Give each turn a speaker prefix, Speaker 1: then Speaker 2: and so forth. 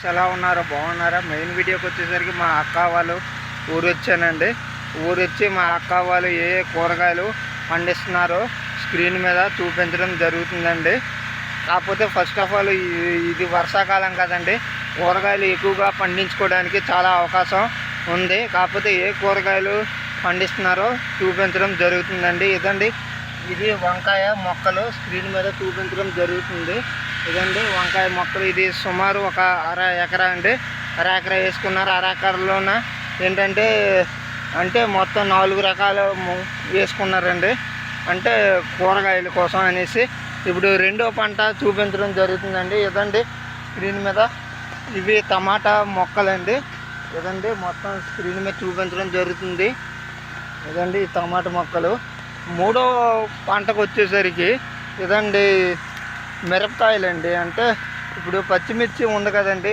Speaker 1: Friends ఎలా ఉన్నారో బాగున్నారా? మెయిన్ వీడియోకి వచ్చేసరికి మా అక్క వాళ్ళు ఊరు వచ్చానండి. ఊరు వచ్చి మా అక్క వాళ్ళు ఏ కూరగాయలు పండిస్తున్నారో స్క్రీన్ మీద చూపించడం జరుగుతుందండి. కాకపోతే ఫస్ట్ ఆఫ్ ఆల్ ఇది వర్షాకాలం కదండి, కూరగాయలు ఎక్కువగా పండించుకోవడానికి చాలా అవకాశం ఉంది. కాకపోతే ఏ కూరగాయలు పండిస్తున్నారో చూపించడం జరుగుతుందండి. ఇదండి, ఇది వంకాయ మొక్కలు స్క్రీన్ మీద చూపించడం జరుగుతుంది. ఇదండి వంకాయ మొక్కలు. ఇది సుమారు ఒక అర ఎకరా అండి. అర ఎకరా వేసుకున్నారు. అర ఎకరాలోన ఏంటంటే మొత్తం 4 రకాలు వేసుకున్నారండి. అంటే కూరగాయల కోసం అనేసి ఇప్పుడు రెండో పంట చూపించడం జరుగుతుందండి. ఇదండి స్క్రీన్ మీద ఇవి టమాటా మొక్కలండి. ఇదండి మొత్తం స్క్రీన్ మీద చూపించడం జరుగుతుంది. ఇదండి టమాటా మొక్కలు. మూడో పంటకు వచ్చేసరికి ఇదండి మిరపకాయలండి. అంటే ఇప్పుడు పచ్చిమిర్చి ఉంది కదండి,